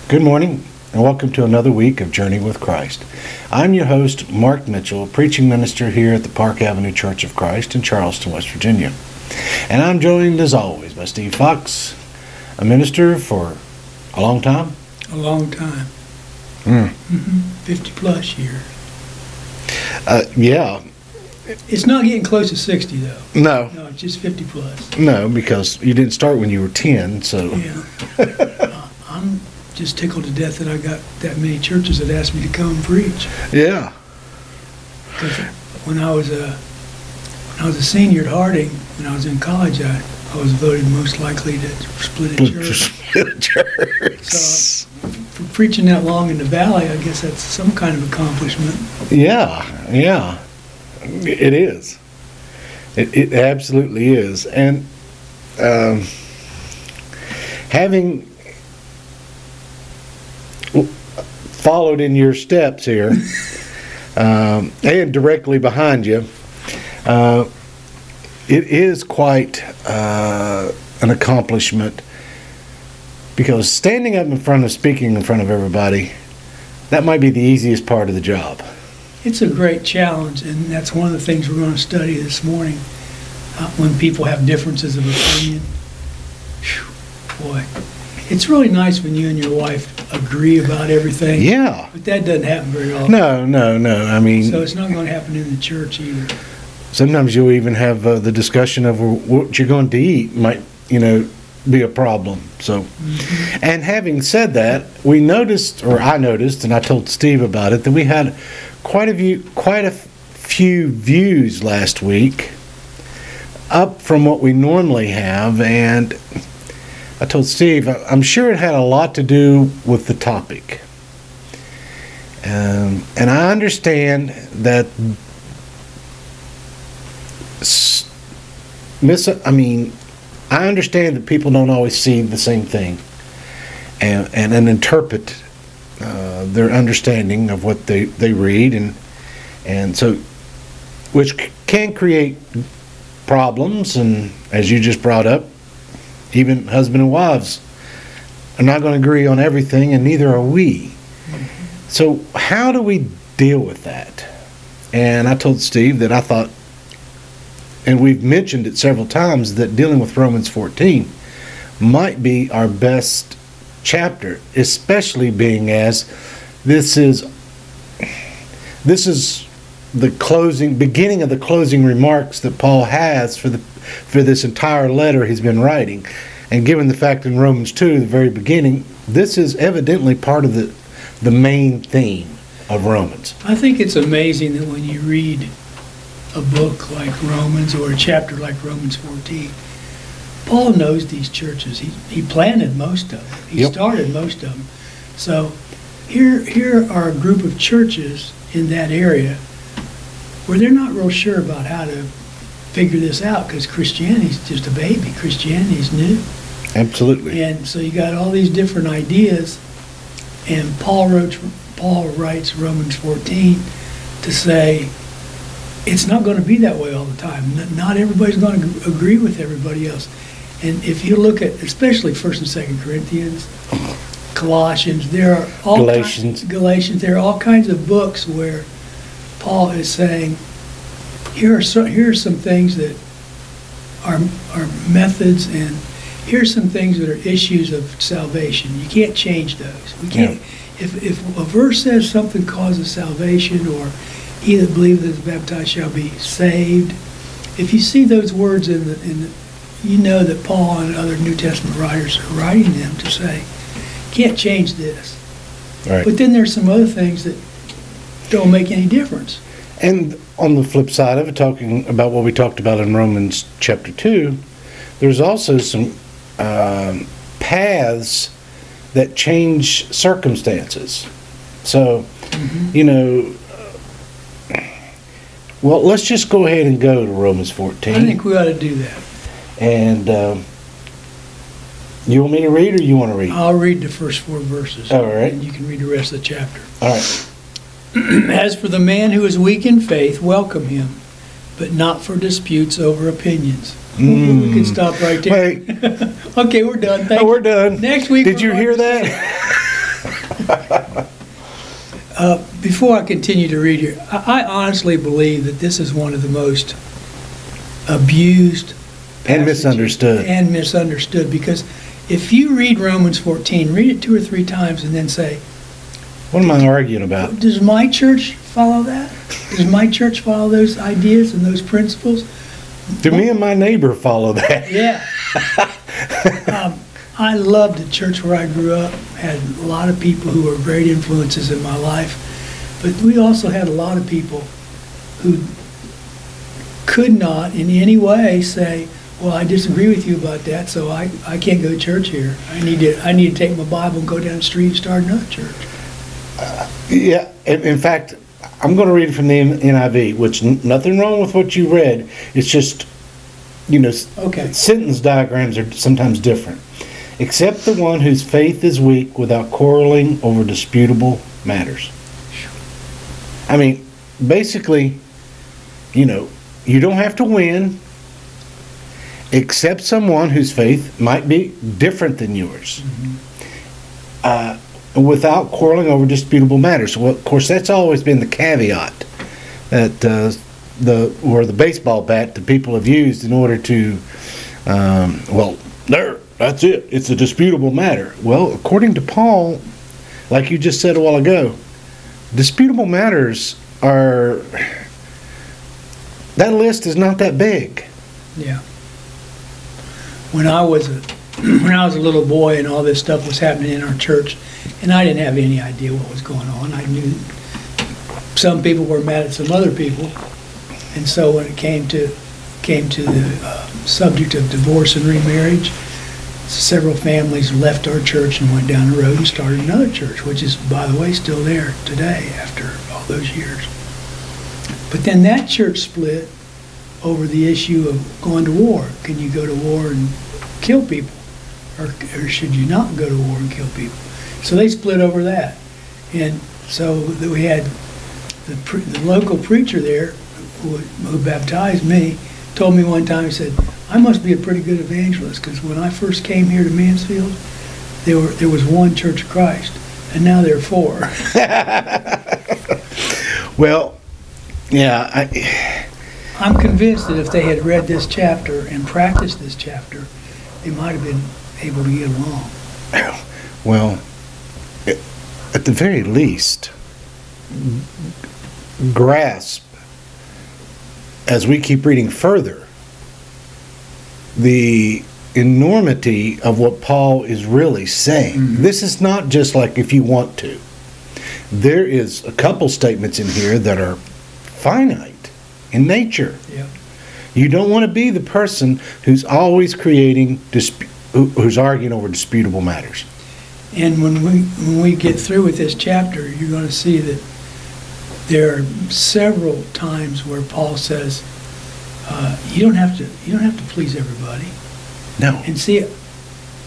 Good morning, and welcome to another week of Journey with Christ. I'm your host, Mark Mitchell, preaching minister here at the Park Avenue Church of Christ in Charleston, West Virginia. And I'm joined, as always, by Steve Fox, a minister for a long time? A long time. 50 plus years. Yeah. It's not getting close to 60, though. No. No, it's just 50 plus. No, because you didn't start when you were 10, so... Yeah. I'm just tickled to death that I got that many churches that asked me to come and preach. Yeah. Because when I was a senior at Harding, when I was in college, I was voted most likely to split a church. So for preaching that long in the Valley, I guess that's some kind of accomplishment. Yeah. It is. It absolutely is. And having followed in your steps here, and directly behind you, it is quite an accomplishment, because standing up in front of, speaking in front of everybody, that might be the easiest part of the job. It's a great challenge, and that's one of the things we're going to study this morning, when people have differences of opinion. Whew, boy, it's really nice when you and your wife agree about everything. Yeah. But that doesn't happen very often. No. I mean... So it's not going to happen in the church either. Sometimes you'll even have the discussion of what you're going to eat might, be a problem. So, And having said that, I noticed, and I told Steve about it, that we had quite a few views last week, up from what we normally have, and I told Steve, I'm sure it had a lot to do with the topic. And I understand that I understand that people don't always see the same thing and interpret their understanding of what they read, and so, which can create problems. And as you just brought up, even husband and wives are not going to agree on everything, and neither are we. So how do we deal with that? And I told Steve that I thought, and we've mentioned it several times, that dealing with Romans 14 might be our best chapter, especially being as this is the beginning of the closing remarks that Paul has for this entire letter he's been writing. And given the fact in Romans 2, the very beginning, this is evidently part of the main theme of Romans. I think it's amazing that when you read a book like Romans or a chapter like Romans 14, Paul knows these churches. He planted most of them. He started most of them. So here are a group of churches in that area where they're not real sure about how to figure this out, because Christianity's just a baby. Christianity's new. Absolutely. And so you got all these different ideas, and Paul writes Romans 14 to say it's not going to be that way all the time. Not everybody's going to agree with everybody else. And if you look at especially 1st and 2nd Corinthians, Colossians, there are all Galatians, there are all kinds of books where Paul is saying, here are some things that are methods, and here's some things that are issues of salvation. You can't change those. We can't. If a verse says something causes salvation, or he that believeth and is baptized shall be saved, if you see those words in the you know that Paul and other New Testament writers are writing them to say, can't change this. Right. But then there's some other things that don't make any difference. And on the flip side of it, talking about what we talked about in Romans chapter 2, there's also some paths that change circumstances. So, well, let's just go ahead and go to Romans 14. I think we ought to do that. And you want me to read, or you want to read? I'll read the first 4 verses. All right. And you can read the rest of the chapter. All right. As for the man who is weak in faith, welcome him, but not for disputes over opinions. We can stop right there. Wait. Okay, we're done. We're done. Next week. Did you hear that? Before I continue to read here, I honestly believe that this is one of the most abused And passages misunderstood. and misunderstood, because if you read Romans 14, read it 2 or 3 times and then say, What am I arguing about? does my church follow that? Does my church follow those ideas and those principles? Do me and my neighbor follow that? Yeah. I loved the church where I grew up, had a lot of people who were great influences in my life, but we also had a lot of people who could not in any way say, well, I disagree with you about that, so I can't go to church here. I need to take my Bible and go down the street and start another church. Yeah, in fact, I'm going to read from the NIV, which nothing wrong with what you read. It's just, Okay. sentence diagrams are sometimes different. Except the one whose faith is weak without quarreling over disputable matters. I mean, basically, you don't have to win, except someone whose faith might be different than yours. Without quarreling over disputable matters. Well, of course, that's always been the caveat that the baseball bat that people have used in order to, that's it. It's a disputable matter. Well, according to Paul, like you just said a while ago, disputable matters that list is not that big. Yeah. When I was a little boy and all this stuff was happening in our church, and I didn't have any idea what was going on. I knew some people were mad at some other people, and so when it came to the subject of divorce and remarriage, several families left our church and went down the road and started another church, which is, by the way, still there today after all those years. But then that church split over the issue of going to war. Can you go to war and kill people? Or should you not go to war and kill people? So they split over that. And so we had the local preacher there who baptized me, told me one time, he said, I must be a pretty good evangelist, because when I first came here to Mansfield, there was one Church of Christ, and now there are 4. Well, yeah, I'm convinced that if they had read this chapter and practiced this chapter, they might have been able to get along. well, at the very least, grasp, as we keep reading further, the enormity of what Paul is really saying. Mm-hmm. This is not just like if you want to. There is a couple statements in here that are finite in nature. Yeah. You don't want to be the person who's always creating, who's arguing over disputable matters. And when we get through with this chapter, you're going to see that there are several times where Paul says, you don't have to please everybody. No. And see,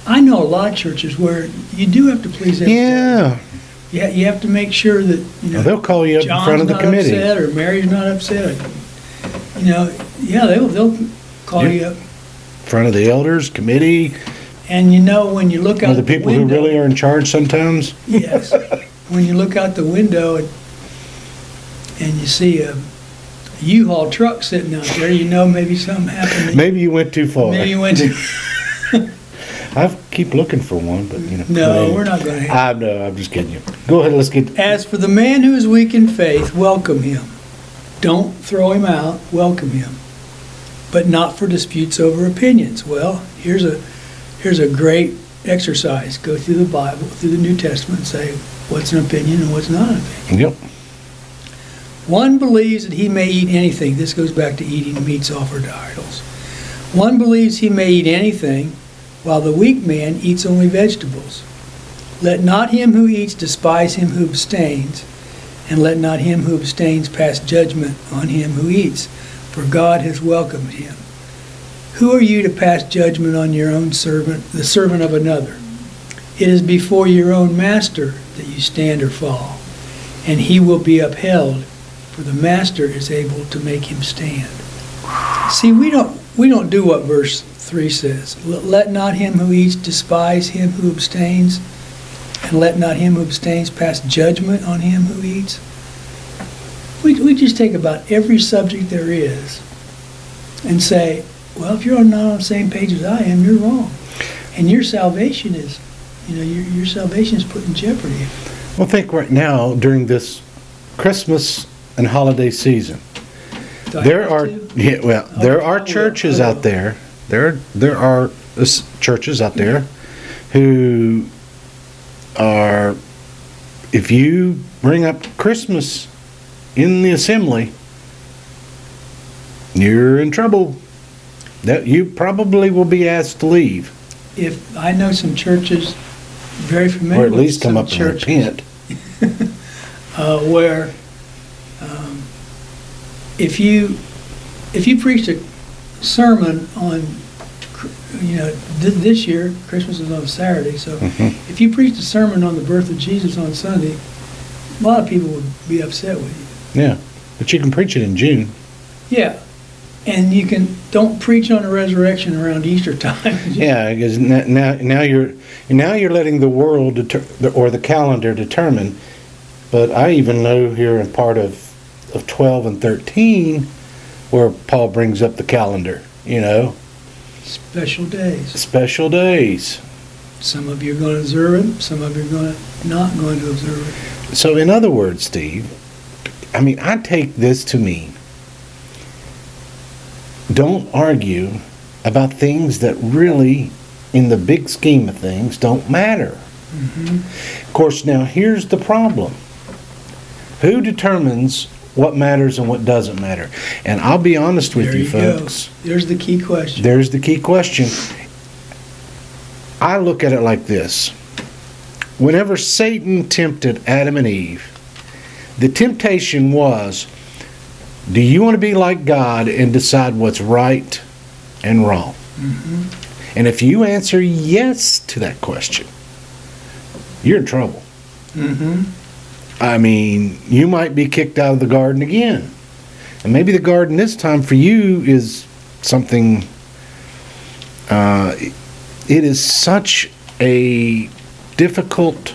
I know a lot of churches where you do have to please everybody. Yeah. You have to make sure that Well, they'll call you up John's in front of the not committee. upset or Mary's not upset. They'll call you up. In front of the elders, committee, And when you look or out the people window, who really are in charge sometimes. yes, when you look out the window and you see a U-Haul truck sitting out there, maybe something happened. Maybe you went too far. Maybe you went to. I keep looking for one, but No, we're not going to. I know, I'm just kidding you. Go ahead, let's get. As for the man who is weak in faith, welcome him. Don't throw him out, welcome him. But not for disputes over opinions. Well, here's a great exercise. Go through the Bible, through the New Testament, and say what's an opinion and what's not an opinion. Yep. One believes that he may eat anything. This goes back to eating meats offered to idols. One believes he may eat anything, while the weak man eats only vegetables. Let not him who eats despise him who abstains, and let not him who abstains pass judgment on him who eats, for God has welcomed him. Who are you to pass judgment on your own servant, the servant of another? It is before your own master that you stand or fall, and he will be upheld, for the master is able to make him stand. See, we don't do what verse 3 says. Let not him who eats despise him who abstains, and let not him who abstains pass judgment on him who eats. We just take about every subject there is and say, well, if you're not on the same page as I am, you're wrong. And your salvation is, your salvation is put in jeopardy. Well, think right now during this Christmas and holiday season, there are churches out there. There are churches out there who are, if you bring up Christmas in the assembly, you're in trouble. That you probably will be asked to leave. If I know some churches very familiar, or at least with come some up and churches, repent. Where if you preached a sermon on, this year Christmas is on Saturday, so if you preached a sermon on the birth of Jesus on Sunday, a lot of people would be upset with you. Yeah, but you can preach it in June. Yeah, and don't preach on the resurrection around Easter time. Yeah, because now you're letting the world or the calendar determine. But I even know here in part of 12 and 13 where Paul brings up the calendar. Special days. Special days. Some of you are going to observe it. Some of you are not going to observe it. So in other words, Steve, I take this to mean, don't argue about things that really, in the big scheme of things, don't matter. Of course, now here's the problem. Who determines what matters and what doesn't matter? And I'll be honest with you folks. There's the key question. There's the key question. I look at it like this. Whenever Satan tempted Adam and Eve, the temptation was, do you want to be like God and decide what's right and wrong? And if you answer yes to that question, you're in trouble. You might be kicked out of the garden again. And maybe the garden this time for you is something, it is such a difficult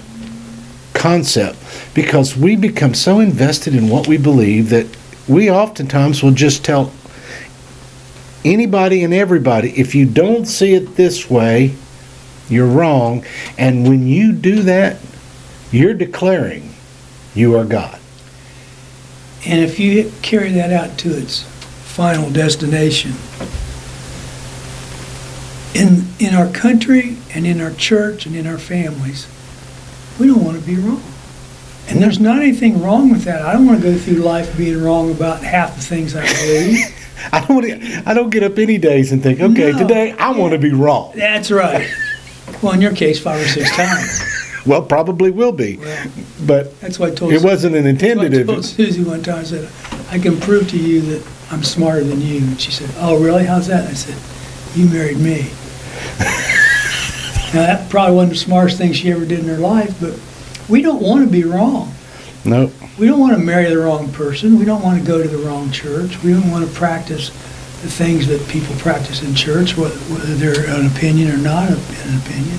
concept because we become so invested in what we believe that we oftentimes will just tell anybody and everybody, if you don't see it this way, you're wrong. And when you do that, you're declaring you are God. And if you carry that out to its final destination, in our country and in our church and in our families, we don't want to be wrong. And there's not anything wrong with that. I don't want to go through life being wrong about half the things I believe. I don't get up any days and think, okay, today I want to be wrong. That's right. Well, in your case, 5 or 6 times. Well, probably will be. Well, but that's why I told it wasn't an intended. I told Susie one time, I said, I can prove to you that I'm smarter than you. And she said, oh, really? How's that? And I said, you married me. Now, that probably wasn't the smartest thing she ever did in her life, but we don't want to be wrong. Nope. We don't want to marry the wrong person. We don't want to go to the wrong church. We don't want to practice the things that people practice in church, whether they're an opinion or not an opinion.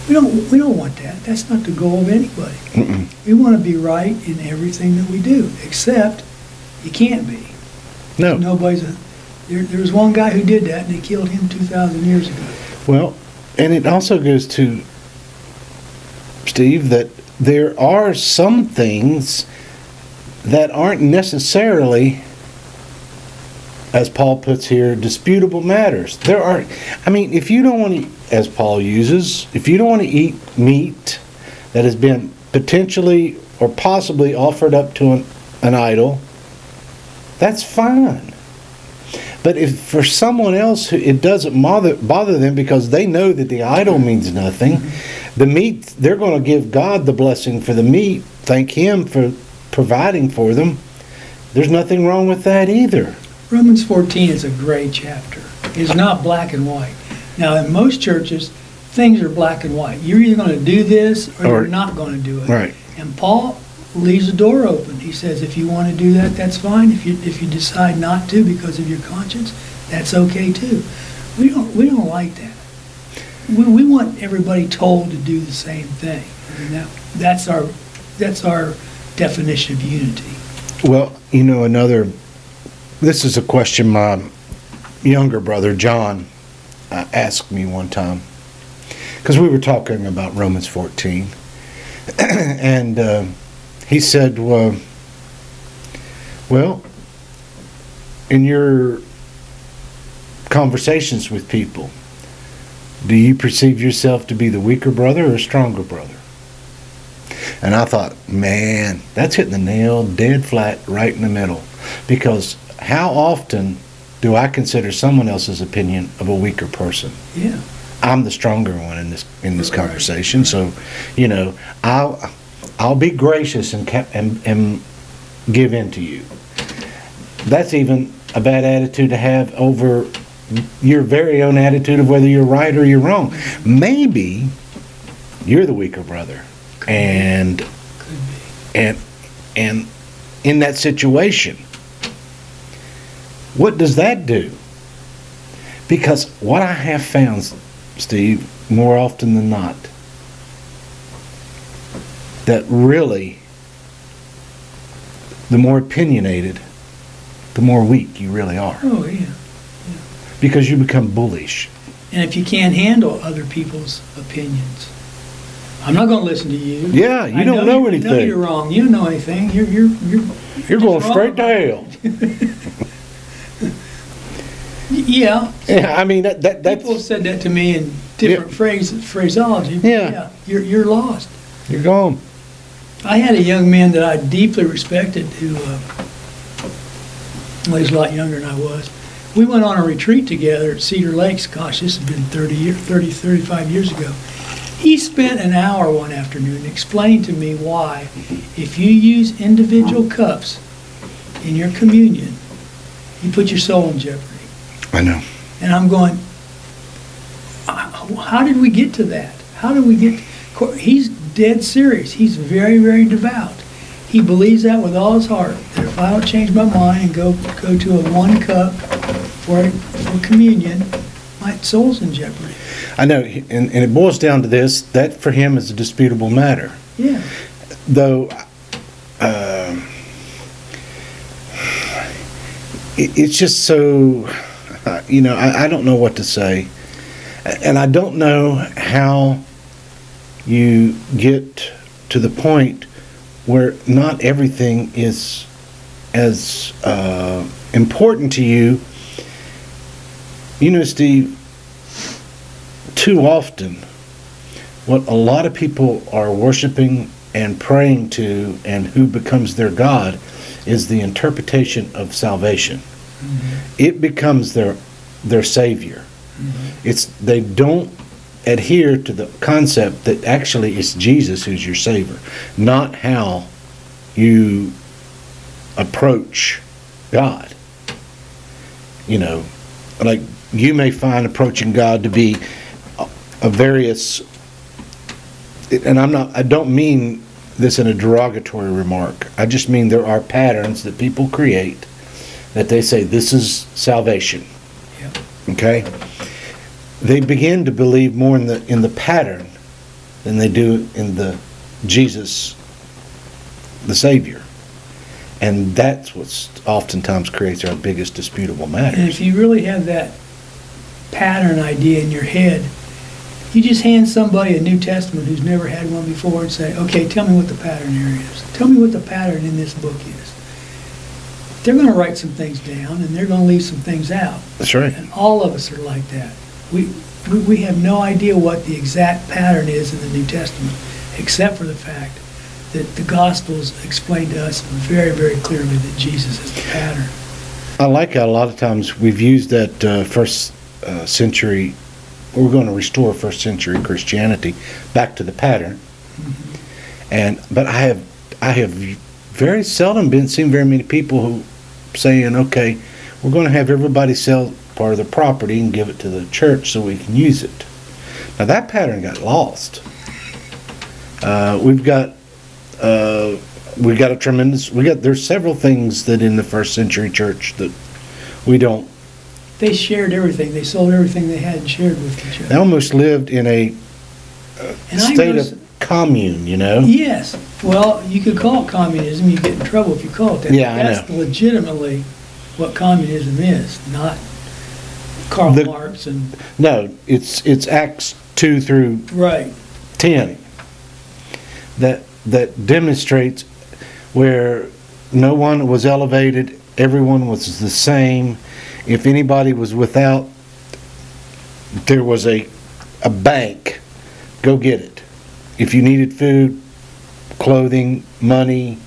We don't want that. That's not the goal of anybody. We want to be right in everything that we do, except you can't be. No. There was one guy who did that, and they killed him 2,000 years ago. Well, and it also goes to, Steve, that there are some things that aren't necessarily, as Paul puts here, disputable matters. There are, if you don't want to, as Paul uses, if you don't want to eat meat that has been potentially or possibly offered up to an idol, that's fine. But if for someone else it doesn't bother them because they know that the idol means nothing, the meat, they're going to give God the blessing for the meat, thank Him for providing for them. There's nothing wrong with that either. Romans 14 is a great chapter. It's not black and white. Now, in most churches, things are black and white. You're either going to do this or you're not going to do it. Right. And Paul leaves the door open. He says, if you want to do that, that's fine. If you decide not to because of your conscience, that's okay too. We don't like that. we want everybody told to do the same thing. I mean, that's our definition of unity. Well, this is a question my younger brother, John, asked me one time. Because we were talking about Romans 14. And he said, well, in your conversations with people, do you perceive yourself to be the weaker brother or a stronger brother? And I thought, man, that's hitting the nail dead flat right in the middle. Because how often do I consider someone else's opinion of a weaker person? Yeah. I'm the stronger one in this conversation. Right. So, I'll be gracious and give in to you. That's even a bad attitude to have over your very own attitude of whether you're right or you're wrong. Maybe you're the weaker brother, and in that situation, what does that do? Because what I have found, Steve, more often than not, that really, the more opinionated, the more weak you really are. Oh, yeah. Because you become bullish. And if you can't handle other people's opinions, I'm not going to listen to you. Yeah, you don't know anything. I know you're wrong. You don't know anything. You're going straight to hell. Yeah. Yeah, I mean that's people have said that to me in different phraseology. Yeah. You're lost. You're gone. I had a young man that I deeply respected who, well, he was a lot younger than I was. We went on a retreat together at Cedar Lakes. Gosh, this has been 35 years ago. He spent an hour one afternoon explaining to me why, if you use individual cups in your communion, you put your soul in jeopardy. I know. And I'm going, how did we get to that? How did we get? He's dead serious. He's very, very devout. He believes that with all his heart, that if I don't change my mind and go to a 1 cup for communion, my soul's in jeopardy. I know, and it boils down to this, that for him is a disputable matter. Yeah. Though, it's just so, I don't know what to say. And I don't know how you get to the point where not everything is as important to you. Steve, too often, what a lot of people are worshiping and praying to and who becomes their God is the interpretation of salvation. Mm-hmm. It becomes their savior. Mm-hmm. They don't adhere to the concept that actually it's Jesus who's your savior, not how you approach God. Like you may find approaching God to be a various, and I don't mean this in a derogatory remark. I just mean there are patterns that people create that they say this is salvation. Yep. Okay? They begin to believe more in the pattern than they do in the Jesus, the Savior. And that's what oftentimes creates our biggest disputable matters. And if you really have that pattern idea in your head, you just hand somebody a New Testament who's never had one before and say, okay, tell me what the pattern here is. Tell me what the pattern in this book is. They're going to write some things down and they're going to leave some things out. That's right. And all of us are like that. We have no idea what the exact pattern is in the New Testament, except for the fact that the Gospels explain to us very, very clearly that Jesus is the pattern. I like how a lot of times we've used that first century, we're going to restore first century Christianity back to the pattern. Mm-hmm. But I have very seldom seen very many people who saying, okay, we're going to have everybody sell part of the property and give it to the church so we can use it. Now that pattern got lost. There's several things that in the first century church that we don't they shared everything. They sold everything they had and shared with each They other. almost lived in a And I state noticed- of commune, you know? Yes, well, you could call it communism, you get in trouble if you call it that. Yeah, I That's know. legitimately what communism is, not Karl The- Marx and, No, it's Acts 2 through right. 10 that demonstrates where no one was elevated, everyone was the same. If anybody was without, there was a bank, go get it. If you needed food, clothing, money,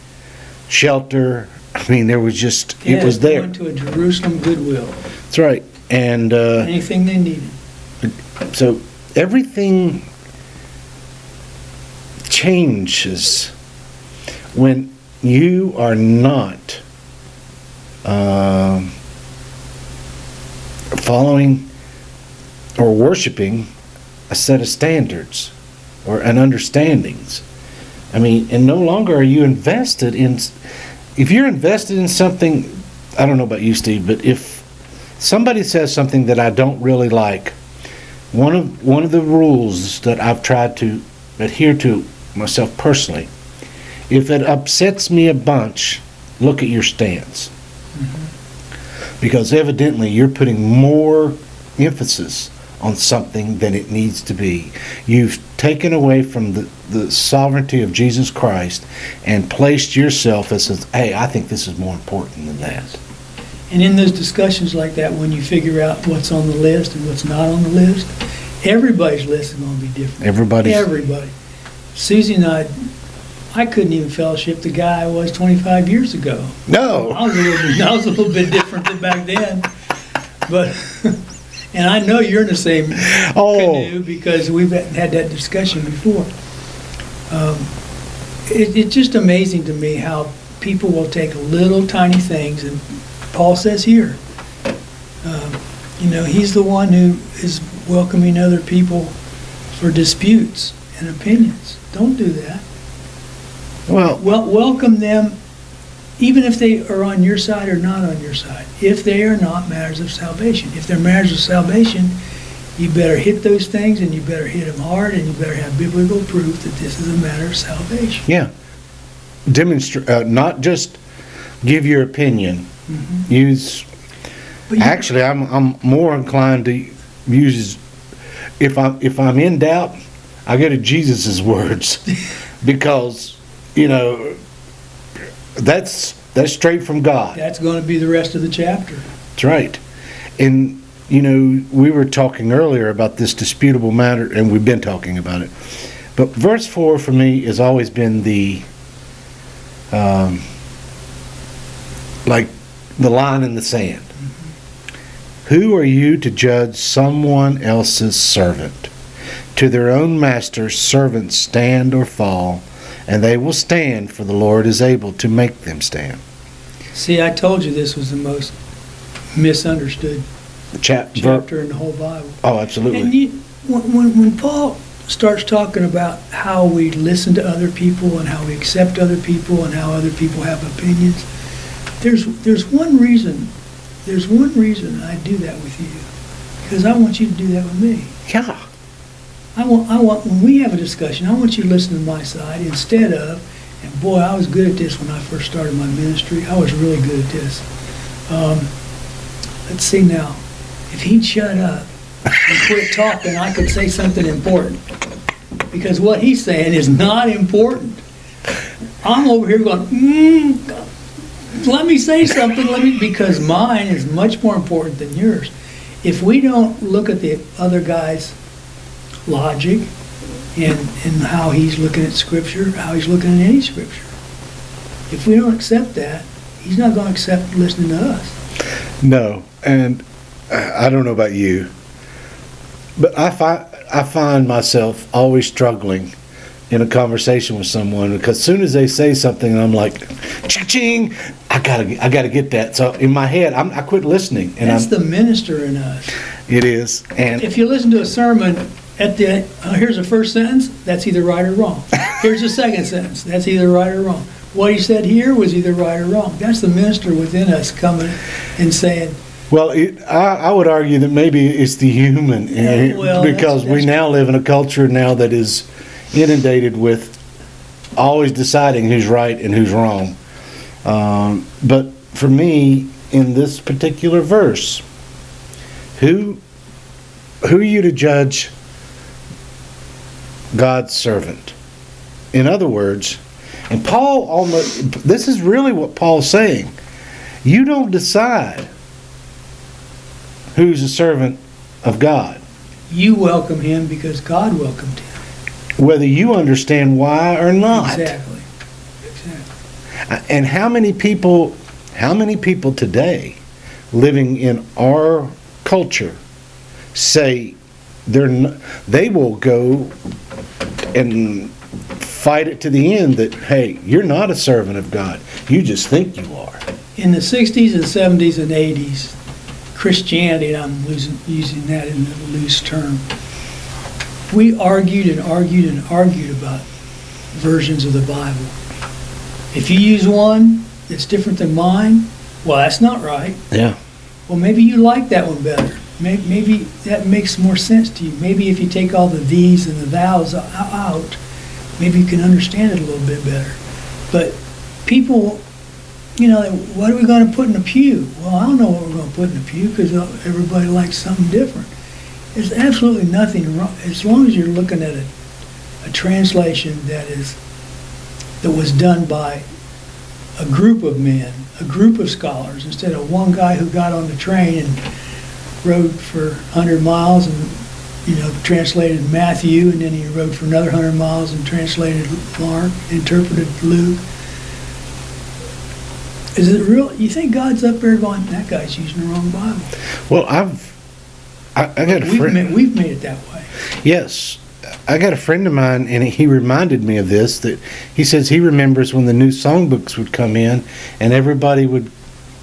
shelter, I mean, there was just, it was there. Going to a Jerusalem Goodwill, That's right. And anything they needed. so everything changes when you are not following or worshiping a set of standards or an understandings. I mean, and no longer are you invested in, if you're invested in something, I don't know about you, Steve, but if somebody says something that I don't really like, one of the rules that I've tried to adhere to myself personally, if it upsets me a bunch, look at your stance. Because evidently you're putting more emphasis on something than it needs to be. You've taken away from the sovereignty of Jesus Christ and placed yourself as, hey, I think this is more important than that. And in those discussions like that, when you figure out what's on the list and what's not on the list, everybody's list is going to be different. Everybody. Susie and I couldn't even fellowship the guy I was 25 years ago. No. I was a little bit different than back then. But, and I know you're in the same canoe because we've had that discussion before. It's just amazing to me how people will take little tiny things, and Paul says here, he's the one who is welcoming other people for disputes and opinions. Don't do that. Well, Welcome them, even if they are on your side or not on your side, if they are not matters of salvation. If they're matters of salvation, you better hit those things, and you better hit them hard, and you better have biblical proof that this is a matter of salvation. yeah. Demonstrate, not just give your opinion. Mhm. Use. But you- Actually, I'm more inclined to use, if I'm in doubt, I go to Jesus's words, because that's straight from God. That's going to be the rest of the chapter. That's right. And we were talking earlier about this disputable matter, and we've been talking about it. But verse 4 for me has always been the like the line in the sand. Who are you to judge someone else's servant? To their own master servants stand or fall, and they will stand, for the Lord is able to make them stand. See, I told you this was the most misunderstood chapter in the whole Bible. Oh, absolutely. And when Paul starts talking about how we listen to other people and how we accept other people and how other people have opinions, there's one reason I do that with you, because I want you to do that with me. Yeah. I want when we have a discussion, I want you to listen to my side instead of, and boy, I was good at this when I first started my ministry. I was really good at this. Let's see now. If he'd shut up and quit talking, I could say something important. Because what he's saying is not important. I'm over here going, let me say something, because mine is much more important than yours. If we don't look at the other guy's logic and how he's looking at Scripture, how he's looking at any Scripture, if we don't accept that, he's not going to accept listening to us. No, and I don't know about you, but I find myself always struggling in a conversation with someone, because as soon as they say something, I'm like, ching, I gotta get that. So in my head, I quit listening, and That's the minister in us. It is, and If you listen to a sermon, at the here's the first sentence, that's either right or wrong. Here's the second sentence, that's either right or wrong. What he said here was either right or wrong. That's the minister within us coming and saying, Well, I would argue that maybe it's the human, well, because we now live in a culture now that is inundated with always deciding who's right and who's wrong. But for me, in this particular verse, who are you to judge God's servant? In other words, and Paul almost, this is really what Paul's saying. You don't decide who's a servant of God. You welcome him because God welcomed him. Whether you understand why or not. Exactly. And how many people today living in our culture say they will go and fight it to the end that, hey, you're not a servant of God. You just think you are. In the 60s and 70s and 80s, Christianity, and I'm using that in a loose term, we argued and argued and argued about versions of the Bible. If you use one that's different than mine, well, that's not right. Yeah. Well, maybe you like that one better. Maybe that makes more sense to you. Maybe if you take all the these and the thous out, maybe you can understand it a little bit better. But people, what are we going to put in the pew? Well, I don't know what we're going to put in the pew because everybody likes something different. There's absolutely nothing wrong as long as you're looking at a translation that was done by a group of men, a group of scholars, instead of one guy who got on the train and rode for 100 miles and translated Matthew, and then he rode for another 100 miles and translated Mark, interpreted Luke. Is it real? You think God's up there going, that guy's using the wrong Bible? Well, I got a friend. We've made it that way. Yes. I got a friend of mine, and he reminded me of this, that he says he remembers when the new songbooks would come in, and everybody would,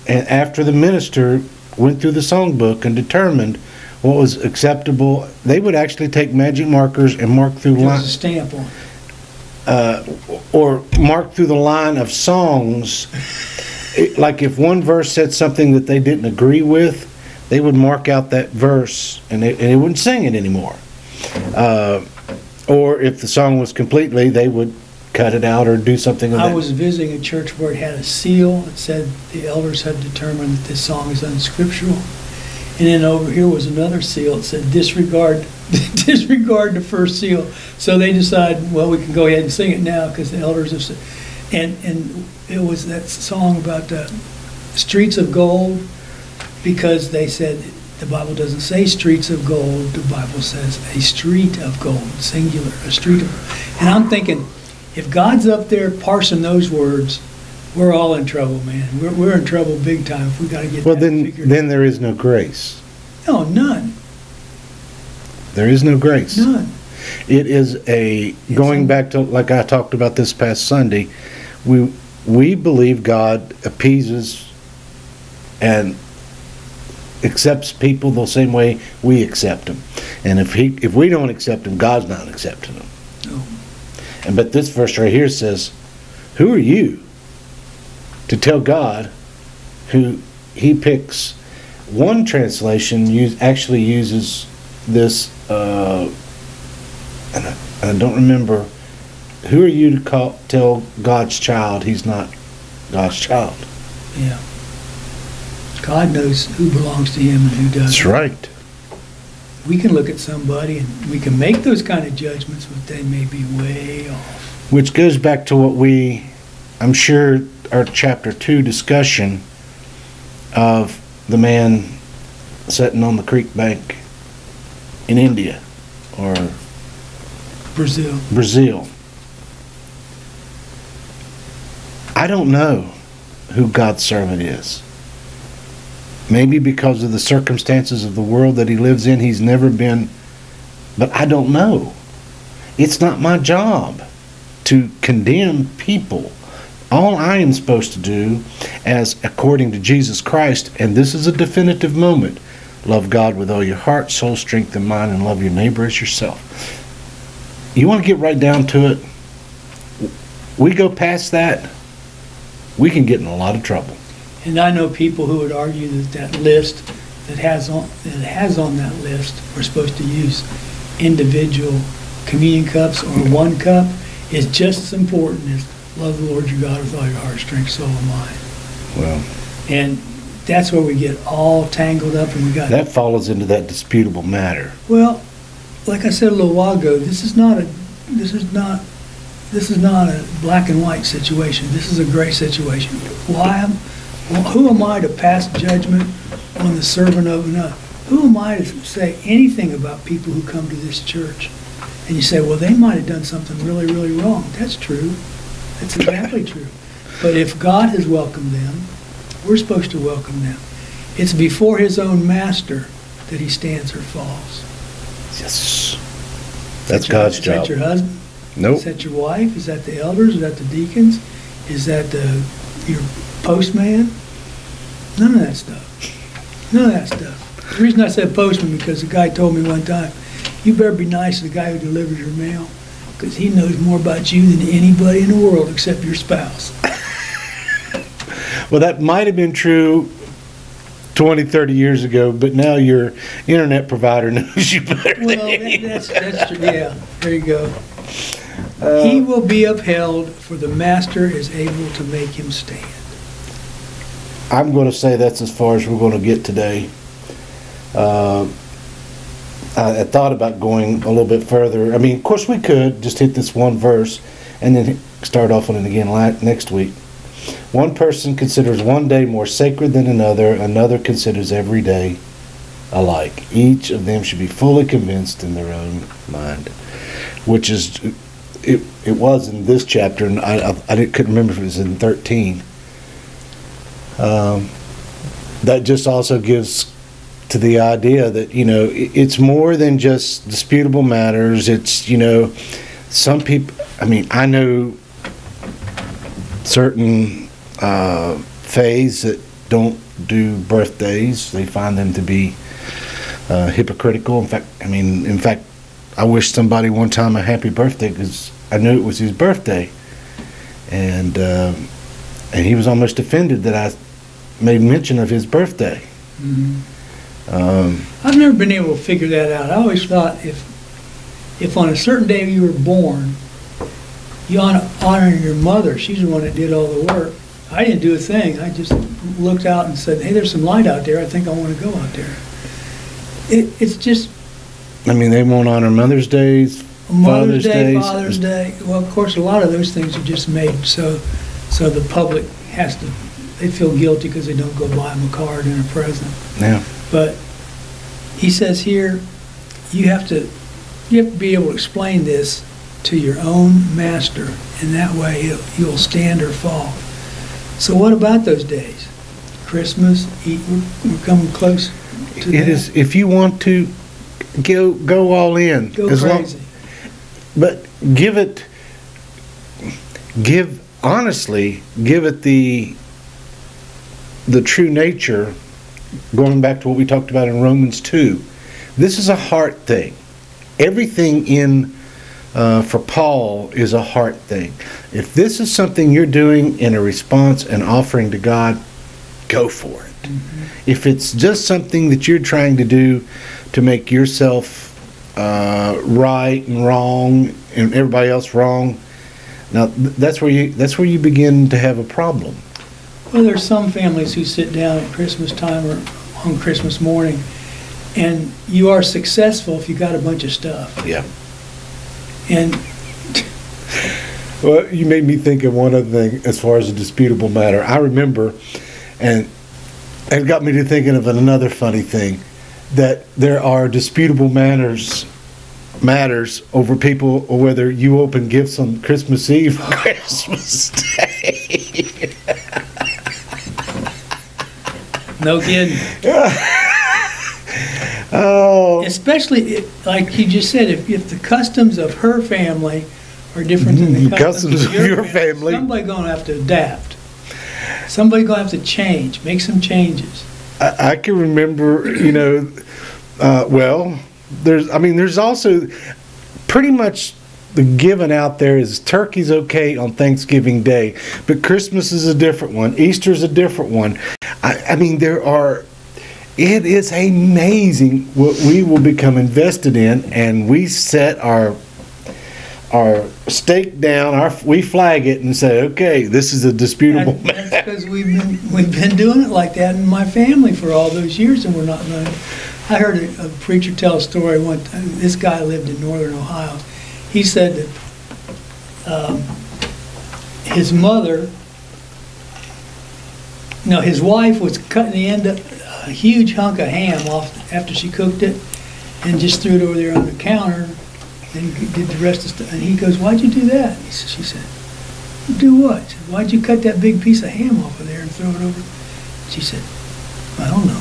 and after the minister went through the songbook and determined what was acceptable, they would actually take magic markers and mark through There was lines. a stamp on it. Or mark through the line of songs. Like if one verse said something that they didn't agree with, they would mark out that verse, and they wouldn't sing it anymore. Or if the song was completely, they would cut it out or do something with it. I was visiting a church where it had a seal that said the elders had determined that this song is unscriptural. And then over here was another seal that said disregard the first seal. So they decided, well, we can go ahead and sing it now because the elders have said. And it was that song about the streets of gold, because they said the Bible doesn't say streets of gold. The Bible says a street of gold, singular, a street of. And I'm thinking, if God's up there parsing those words, we're all in trouble, man. We're in trouble big time if we got to get Well, that then figured out. there is no grace. No, none. There is no grace. None. It is going back to, like I talked about this past Sunday, we believe God appeases and accepts people the same way we accept them. And if we don't accept them, God's not accepting them. No. But this verse right here says, who are you to tell God who he picks? One translation actually uses this, and I don't remember, who are you to tell God's child he's not God's child? Yeah. God knows who belongs to him and who doesn't. That's right. We can look at somebody and we can make those kind of judgments, but they may be way off. Which goes back to what I'm sure, our chapter 2 discussion of the man sitting on the creek bank in India or Brazil. I don't know who God's servant is. Maybe because of the circumstances of the world that he lives in, he's never been, but I don't know. It's not my job to condemn people. All I am supposed to do, as according to Jesus Christ, and this is a definitive moment, love God with all your heart, soul, strength, and mind, and love your neighbor as yourself. You want to get right down to it? We go past that, we can get in a lot of trouble. And I know people who would argue that that list that has on that list, we're supposed to use individual communion cups or one cup, is just as important as love the Lord your God with all your heart, strength, soul, and mind. Well, And that's where we get all tangled up, and we got that follows into that disputable matter. Well, like I said a little while ago, this is not a black and white situation. This is a gray situation. Who am I to pass judgment on the servant of another? Who am I to say anything about people who come to this church? And you say, well, they might have done something really, really wrong. That's true. That's exactly true. But if God has welcomed them, we're supposed to welcome them. It's before his own master that he stands or falls. Yes. That's God's job. Is that your husband? Nope. Is that your wife? Is that the elders? Is that the deacons? Is that your postman? None of that stuff. None of that stuff. The reason I said postman, because the guy told me one time, you better be nice to the guy who delivers your mail, because he knows more about you than anybody in the world except your spouse. Well, that might have been true 20, 30 years ago, but now your internet provider knows you better than anyone. That's true. Yeah, there you go. He will be upheld, for the master is able to make him stand. I'm going to say that's as far as we're going to get today. I thought about going a little bit further. I mean, of course we could just hit this one verse and then start off on it again next week. One person considers one day more sacred than another considers every day alike. Each of them should be fully convinced in their own mind. Which is, it was in this chapter, and I couldn't remember if it was in 13. That just also gives to the idea that, you know, it's more than just disputable matters. It's, you know, some people, I mean, I know certain faiths that don't do birthdays. They find them to be hypocritical. In fact, I wished somebody one time a happy birthday because I knew it was his birthday, and he was almost offended that I made mention of his birthday. Mm-hmm. I've never been able to figure that out. I always thought if on a certain day you were born, you honor your mother. She's the one that did all the work. I didn't do a thing. I just looked out and said, hey, there's some light out there. I think I want to go out there. It's just... I mean, they won't honor Mother's Days, Father's Day. Well, of course, a lot of those things are just made so the public has to... They feel guilty because they don't go buy them a card and a present. Yeah. But he says here, you have to be able to explain this to your own master, and that way you'll stand or fall. So what about those days? Christmas, we're coming close to that. It is, if you want to go all in. Go crazy. But give it the true nature, going back to what we talked about in Romans 2. This is a heart thing. Everything for Paul is a heart thing. If this is something you're doing in a response and offering to God, go for it. Mm-hmm. If it's just something that you're trying to do to make yourself right and wrong and everybody else wrong, now that's where you begin to have a problem. Well, there's some families who sit down at Christmas time or on Christmas morning, and you are successful if you got a bunch of stuff. Yeah. And well, you made me think of one other thing as far as a disputable matter. I remember, and it got me to thinking of another funny thing, that there are disputable matters over people or whether you open gifts on Christmas Eve or Christmas Day. No kidding. Oh. Especially, like you just said, if the customs of her family are different than the customs of your family, somebody's going to have to adapt. Somebody's going to have to change, make some changes. I can remember, there's also pretty much the given out there is turkey's okay on Thanksgiving Day, but Christmas is a different one. Easter's a different one. I mean, it is amazing what we will become invested in, and we set our stake down, we flag it and say, okay, this is a disputable matter. That's because we've been doing it like that in my family for all those years, and we're not learning. I heard a preacher tell a story one time. This guy lived in northern Ohio. He said that his wife was cutting the end of a huge hunk of ham off after she cooked it, and just threw it over there on the counter. And did the rest of the stuff. And he goes, "Why'd you do that?" She said, "Do what?" She said, "Why'd you cut that big piece of ham off of there and throw it over?" She said, "I don't know.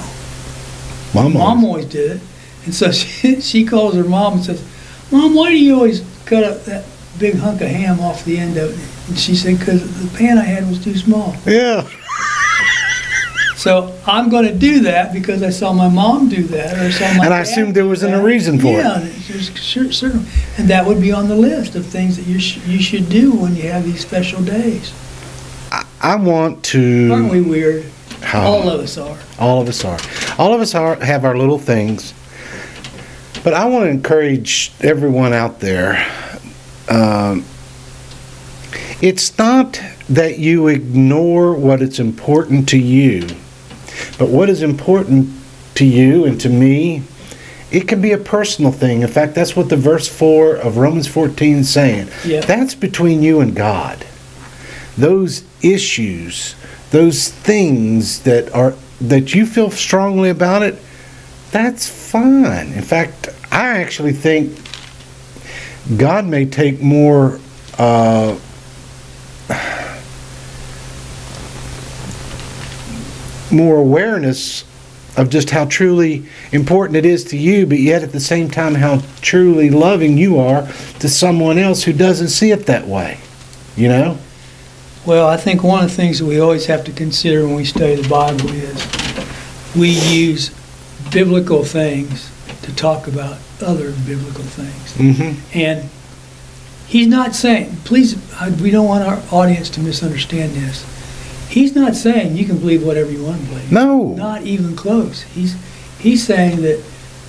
Mom always did it." And so she calls her mom and says, "Mom, why do you always cut up that big hunk of ham off the end of it?" And she said, "Because the pan I had was too small." Yeah. So I'm going to do that because I saw my mom do that, or saw my and I dad assumed there wasn't a reason for it. Yeah, there's certain, and that would be on the list of things that you should do when you have these special days. I want to. Aren't we weird? All of us are. All of us are. All of us have our little things. But I want to encourage everyone out there. It's not that you ignore what is important to you, but what is important to you and to me, it can be a personal thing. In fact, that's what the verse 4 of Romans 14 is saying. Yeah. That's between you and God. Those issues, those things that you feel strongly about it, that's fine. In fact, I actually think God may take more awareness of just how truly important it is to you, but yet at the same time how truly loving you are to someone else who doesn't see it that way. You know? Well, I think one of the things that we always have to consider when we study the Bible is we use biblical things to talk about other biblical things. Mm-hmm. And he's not saying, please, we don't want our audience to misunderstand this. He's not saying you can believe whatever you want to believe. No. Not even close. He's saying that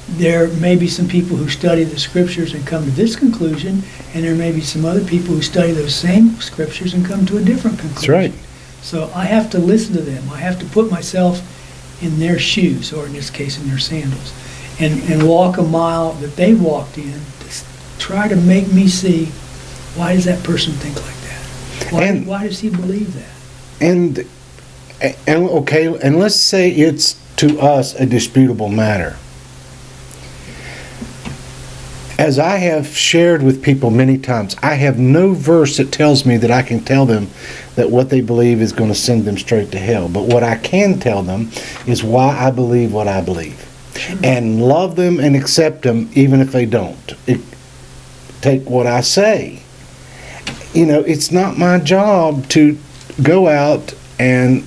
there may be some people who study the scriptures and come to this conclusion, and there may be some other people who study those same scriptures and come to a different conclusion. That's right. So I have to listen to them. I have to put myself in their shoes, or in this case in their sandals, and walk a mile that they walked in to try to make me see, why does that person think like that? Why does he believe that? And okay, and let's say it's to us a disputable matter. As I have shared with people many times, I have no verse that tells me that I can tell them that what they believe is going to send them straight to hell. But what I can tell them is why I believe what I believe. And love them and accept them even if they don't. Take what I say. You know, it's not my job to go out and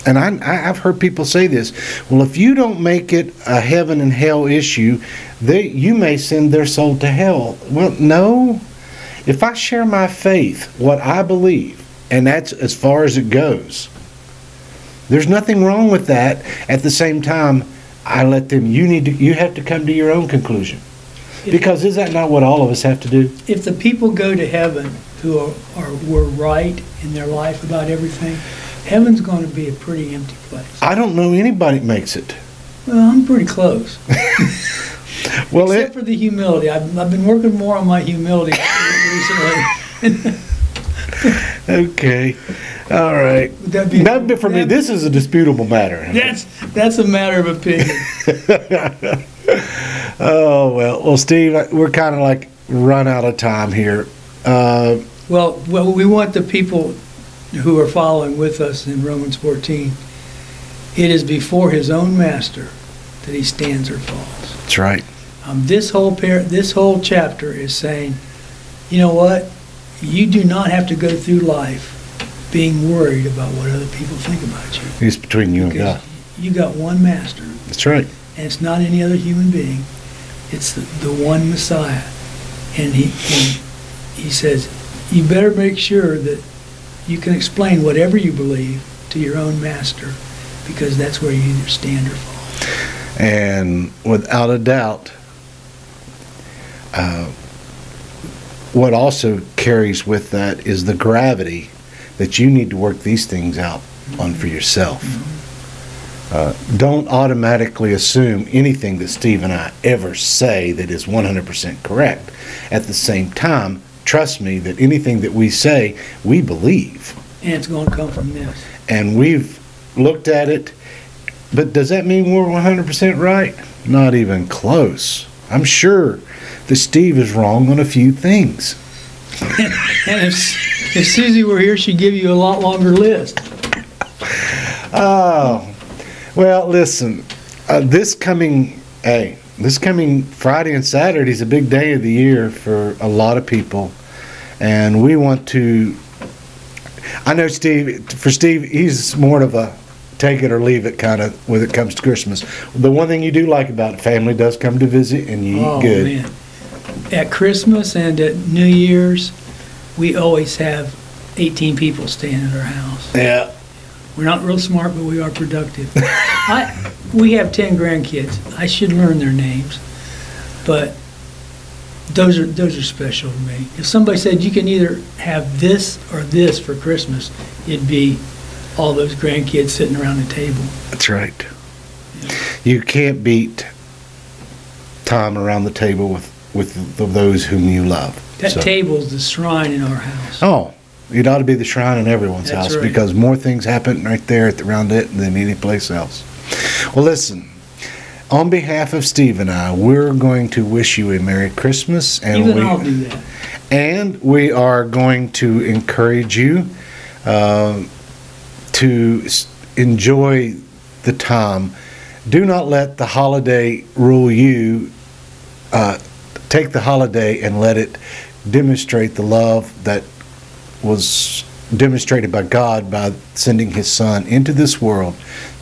I've heard people say this, well, if you don't make it a heaven and hell issue, you may send their soul to hell. Well, no. If I share my faith, what I believe, and that's as far as it goes, there's nothing wrong with that. At the same time, I let them, you have to come to your own conclusion. Because is that not what all of us have to do? If the people go to heaven who were right in their life about everything, heaven's going to be a pretty empty place. I don't know anybody that makes it. Well, I'm pretty close. Well, except for the humility. I've been working more on my humility recently. Okay. All right. Not for me. This is a disputable matter. That's a matter of opinion. Oh, well, Steve, we're kind of like run out of time here. Well, we want the people who are following with us in Romans 14. It is before his own master that he stands or falls. That's right. This whole chapter is saying, you know what? You do not have to go through life being worried about what other people think about you. It's between you and God. You got one master. That's right. And it's not any other human being. It's the one Messiah. And he says, you better make sure that you can explain whatever you believe to your own master, because that's where you either stand or fall. And without a doubt, what also carries with that is the gravity that you need to work these things out on for yourself. Don't automatically assume anything that Steve and I ever say that is 100% correct. At the same time, trust me that anything that we say, we believe. And it's going to come from this. And we've looked at it, but does that mean we're 100% right? Not even close. I'm sure that Steve is wrong on a few things. And if Susie were here, she'd give you a lot longer list. Oh, well, listen, this coming Friday and Saturday is a big day of the year for a lot of people. And we want to, I know for Steve, he's more of a take it or leave it kind of when it comes to Christmas. The one thing you do like about it, family does come to visit and you eat good. Man. At Christmas and at New Year's, we always have 18 people staying at our house. Yeah. We're not real smart, but we are productive. We have 10 grandkids. I should learn their names, but those are special to me. If somebody said you can either have this or this for Christmas, it'd be all those grandkids sitting around the table. That's right. Yeah. You can't beat time around the table with those whom you love. That table's the shrine in our house. Oh. It ought to be the shrine in everyone's house, right. Because more things happen right there around it than any place else. Well, listen, on behalf of Steve and I, we're going to wish you a Merry Christmas. And I'll do that. And we are going to encourage you to enjoy the time. Do not let the holiday rule you. Take the holiday and let it demonstrate the love that was demonstrated by God by sending His Son into this world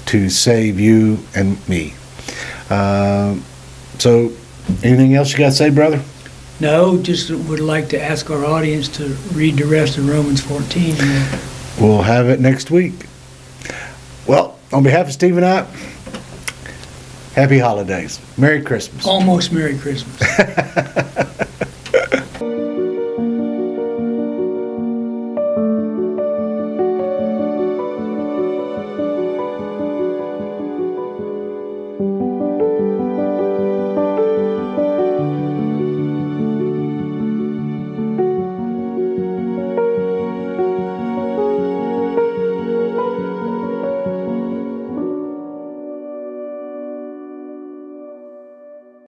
to save you and me. So, anything else you got to say, brother? No, just would like to ask our audience to read the rest of Romans 14. We'll have it next week. Well, on behalf of Steve and I, happy holidays. Merry Christmas. Almost Merry Christmas.